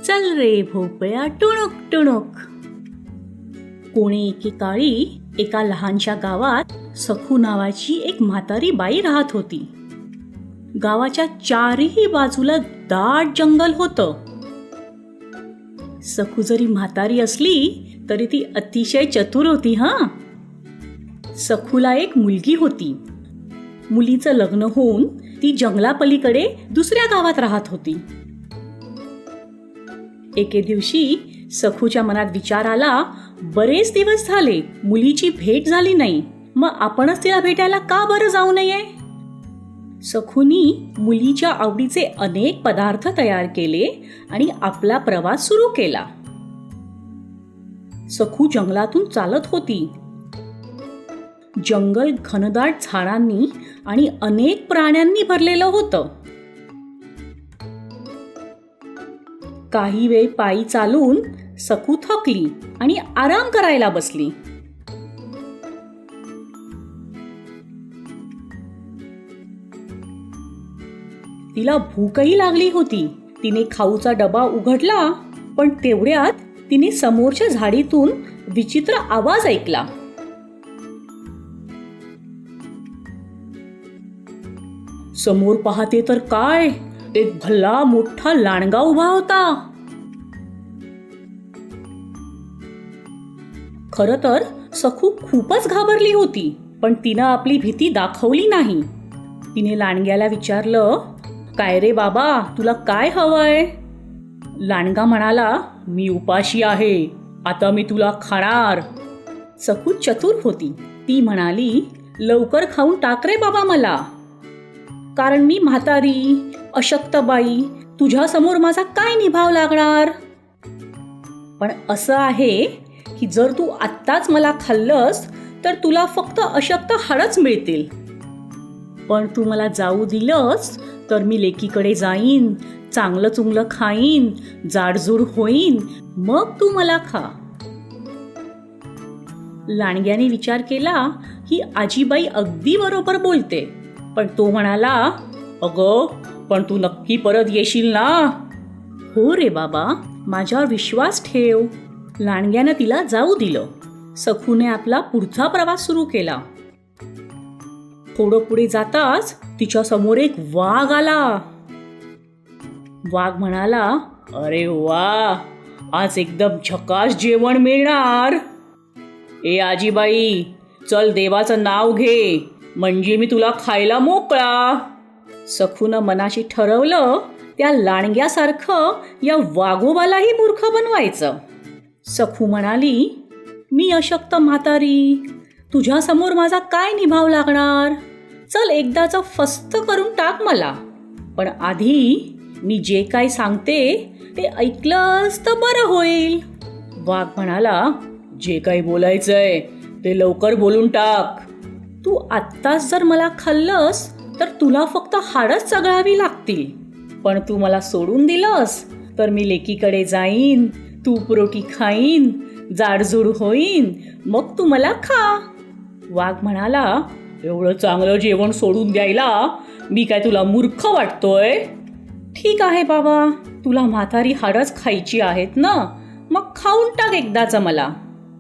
चल रे भोपळ्या टुणूक टुणूक. कोणी एकेकाळी एका लहानशा गावात सखू नावाची एक म्हातारी बाई राहत होती. गावाच्या चारही बाजूला दाट जंगल होतं. सखू जरी म्हातारी असली तरी ती अतिशय चतुर होती. सखूला एक मुलगी होती. मुलीचं लग्न होऊन ती जंगलापलीकडे दुसऱ्या गावात राहत होती. एके दिवशी सखूच्या मनात विचार आला, बरेच दिवस झाले मुलीची भेट झाली नाही, मग आपणच तिला भेटायला का बरं जाऊ नये. सखूनी मुलीच्या आवडीचे अनेक पदार्थ तयार केले आणि आपला प्रवास सुरू केला. सखू जंगलातून चालत होती. जंगल घनदाट झाडांनी आणि अनेक प्राण्यांनी भरलेलं होतं. काही वेळ पायी चालून सखू थकली आणि आराम करायला बसली. तिला भूकही लागली होती. तिने खाऊचा डबा उघडला, पण तेवढ्यात तिने समोरच्या झाडीतून विचित्र आवाज ऐकला. समोर पाहते तर काय, एक भला मोठा लांडगा उभा होता. खरं तर सखू खूपच घाबरली होती, पण तिनं आपली भीती दाखवली नाही. तिने लांडग्याला विचारलं, काय रे बाबा, तुला काय हवंय? लांडगा म्हणाला, मी उपाशी आहे, आता मी तुला खाणार. सखू चतुर होती. ती म्हणाली, लवकर खाऊन टाक रे बाबा मला, कारण मी म्हातारी अशक्त बाई, तुझ्या समोर माझा काय निभाव लागणार. पण असं आहे की जर तू आत्ताच मला खाल्लंस तर तुला फक्त अशक्त हाडच मिळतील, पण तू मला जाऊ दिलंस तर मी लेकीकडे जाईन, चांगलं चुंगलं खाईन, जाडजूड होईन, मग तू मला खा. लांडग्याने विचार केला, ही आजीबाई अगदी बरोबर बोलते. पण तो म्हणाला, अगं, पण तू नक्की परत येशील ना? हो रे बाबा, माझ्यावर विश्वास ठेव. लांडग्यानं तिला जाऊ दिलं. सखूने आपला पुढचा प्रवास सुरू केला. थोडं पुढे जाताच तिच्या समोर एक वाघ आला. वाघ म्हणाला, अरे वा, आज एकदम झकास जेवण मिळणार. ए आजीबाई, चल देवाचं नाव घे, म्हणजे मी तुला खायला मोकळा. सखूनं मनाशी ठरवलं, त्या लांडग्यासारखं या वाघोबालाही मूर्ख बनवायचं. सखू म्हणाली, मी अशक्त म्हातारी, तुझ्यासमोर माझा काय निभाव लागणार. चल एकदाचं फस्त करून टाक मला, पण आधी मी जे काय सांगते ते ऐकलंस तर बरं होईल. वाघ म्हणाला, जे काही बोलायचंय ते लवकर बोलून टाक. तू आत्ताच जर मला खाल्लंस तर तुला फक्त हाडच चघळावी लागतील, पण तू मला सोडून दिलंस तर मी लेकीकडे जाईन, तूप रोटी खाईन, जाडजूड होईन, मग तू मला खा. वाघ म्हणाला, एवढं चांगलं जेवण सोडून द्यायला मी काय तुला मूर्ख वाटतोय? ठीक आहे बाबा, तुला म्हातारी हाडच खायची आहेत ना, मग खाऊन टाक एकदाच मला.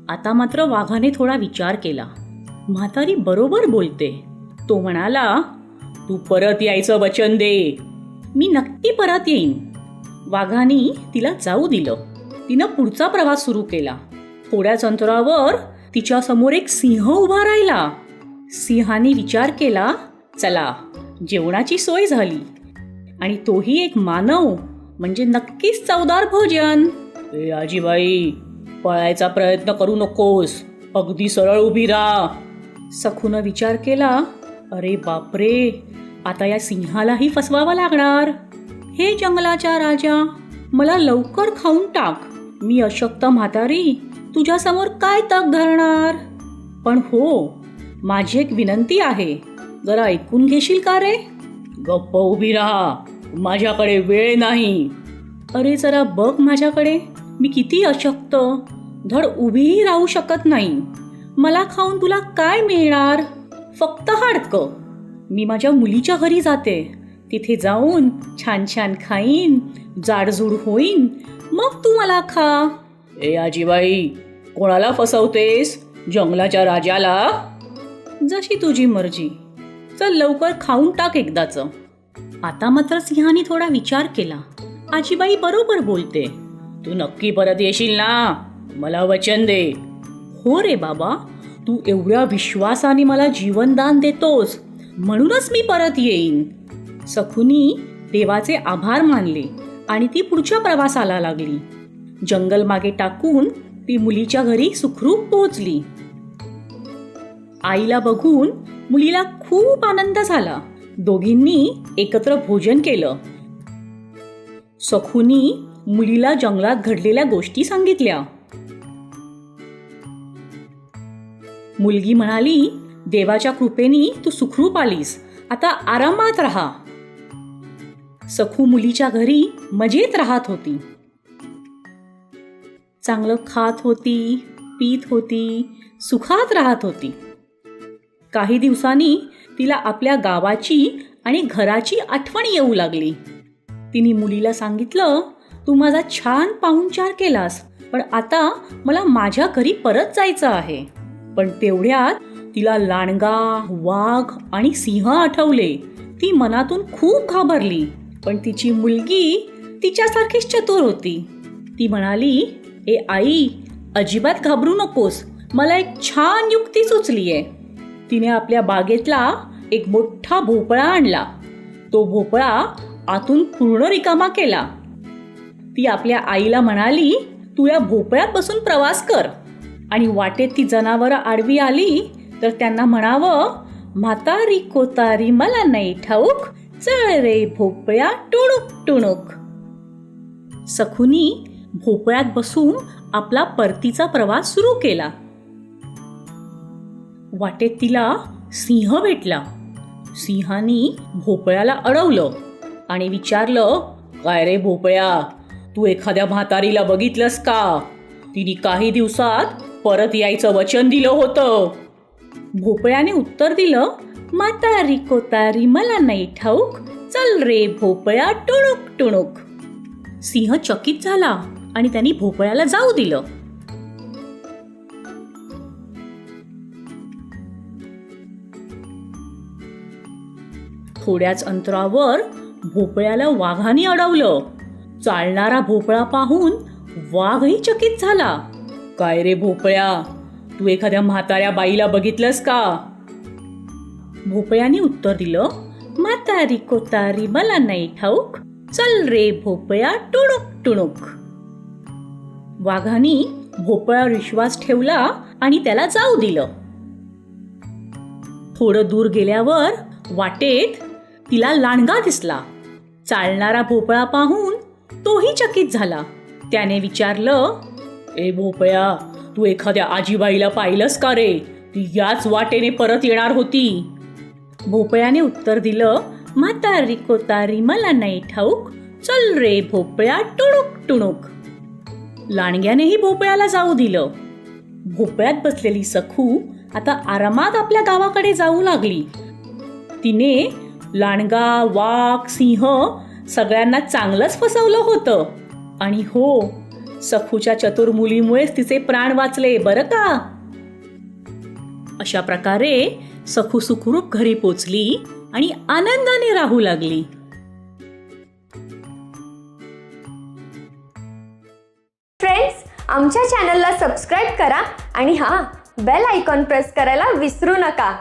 आता मात्र वाघाने थोडा विचार केला. म्हातारी बरोबर बोलते. तो म्हणाला, तू परत यायचं वचन दे. मी नक्की परत येईन. वाघाने तिला जाऊ दिलं. तिनं पुढचा प्रवास सुरू केला. थोड्याच अंतरावर तिच्या समोर एक सिंह उभा राहिला. सिंहाने विचार केला, चला जेवणाची सोय झाली, आणि तोही एक मानव, म्हणजे नक्कीच चवदार भोजन. ए आजीबाई, पळायचा प्रयत्न करू नकोस, अगदी सरळ उभी राहा. सखूनं विचार केला, अरे बापरे, आता या सिंहालाही फसवावं लागणार. हे जंगलाच्या राजा, मला लवकर खाऊन टाक. मी अशक्त म्हातारी, तुझ्यासमोर काय तग धरणार. पण हो, माझी एक विनंती आहे, जरा ऐकून घेशील का रे? गप्प उभी राहा, माझ्याकडे वेळ नाही. अरे जरा बघ माझ्याकडे, मी किती अशक्त, धड उभीही राहू शकत नाही. मला खाऊन तुला काय मिळणार? फक्त हाडकं. मी माझ्या मुलीच्या घरी जाते, तिथे जाऊन छान छान खाईन, जाडजूड होईन, मग तू मला खा. ए आजीबाई, कोणाला फसवतेस? जंगलाच्या राजाला? जशी तुझी मर्जी. चल लवकर खाऊन टाक एकदाच. आता मात्र सिंहाने थोडा विचार केला. आजीबाई बरोबर बोलते. तू नक्की परत येशील ना? मला वचन दे. हो रे बाबा, तू एवढ्या विश्वासाने मला जीवनदान देतोस म्हणूनच मी परत येईन. सखूनी देवाचे आभार मानले आणि ती पुढच्या प्रवासाला लागली. जंगल मागे टाकून ती मुलीच्या घरी सुखरूप पोहोचली. आईला बघून मुलीला खूप आनंद झाला. दोघींनी एकत्र भोजन केलं. सखूनी मुलीला जंगलात घडलेल्या गोष्टी सांगितल्या. मुलगी म्हणाली, देवाच्या कृपेने तू सुखरूप आलीस, आता आरामात राहा. सखू मुलीच्या घरी मजेत राहत होती. चांगलं खात होती, पीत होती, सुखात राहत होती. काही दिवसांनी तिला आपल्या गावाची आणि घराची आठवण येऊ लागली. तिने मुलीला सांगितलं, तू माझा छान पाहुणचार केलास, पण आता मला माझ्या घरी परत जायचं आहे. पण तेवढ्यात तिला लांडगा, वाघ आणि सिंह आठवले. ती मनातून खूप घाबरली, पण तिची मुलगी तिच्यासारखीच चतुर होती. ती म्हणाली, ए आई, अजिबात घाबरू नकोस, मला एक छान युक्ती सुचलीये. तिने आपल्या बागेतला एक मोठा भोपळा आणला. तो भोपळा आतून पूर्ण रिकामा केला. ती आपल्या आईला म्हणाली, तू या भोपळ्यात बसून प्रवास कर आणि वाटेत ती जनावरं आडवी आली तर त्यांना म्हणावं, म्हातारी कोतारी मला नाही ठाऊक, चल रे भोपळ्या टुणूक टुणूक. सखूनी भोपळ्यात बसून आपला परतीचा प्रवास सुरू केला. वाटेत तिला सिंह भेटला. सिंहानी भोपळ्याला अडवलं आणि विचारलं, काय रे भोपळ्या, तू एखाद्या म्हातारीला बघितलंस का? तिने काही दिवसात परत यायचं वचन दिलं होतं. भोपळ्याने उत्तर दिलं, म्हातारी कोतारी मला नाही ठाऊक, चल रे भोपळ्या टुणूक टुणूक. सिंह चकित झाला आणि त्यांनी भोपळ्याला जाऊ दिलं. थोड्याच अंतरावर भोपळ्याला वाघाने अडवलं. चालणारा भोपळा पाहून वाघही चकित झाला. काय रे भोपळ्या, तू एखाद्या म्हाताऱ्या बाईला बघितलंस का? भोपळ्याने उत्तर दिलं, म्हातारी कोतारी मला नाही ठाऊक, चल रे भोपळ्या टुणूक टुणूक. वाघाने भोपळ्यावर विश्वास ठेवला आणि त्याला जाऊ दिलं. थोडं दूर गेल्यावर वाटेत तिला लांडगा दिसला. चालणारा भोपळा पाहून तोही चकित झाला. त्याने विचारलं, ए भोपळ्या, तू एखाद्या आजीबाईला पाहिलंस का रे? ती याच वाटेने परत येणार होती. भोपळ्याने उत्तर दिलं, म्हातारी कोतारी मला नाही ठाऊक, चल रे भोपळ्या टुणूक टुणूक. लांडग्यानेही भोपळ्याला जाऊ दिलं. भोपळ्यात बसलेली सखू आता आरामात आपल्या गावाकडे जाऊ लागली. तिने लांडगा, वाघ, सिंह सगळ्यांना चांगलंच फसवलं होतं. आणि हो, सखूच्या चतुर मुलीमुळेच तिचे प्राण वाचले बरं का. अशा प्रकारे सखू सुखरूप घरी पोचली आणि आनंदाने राहू लागली. फ्रेंड्स, आमच्या चॅनलला सबस्क्राईब करा आणि बेल आयकॉन प्रेस करायला विसरू नका.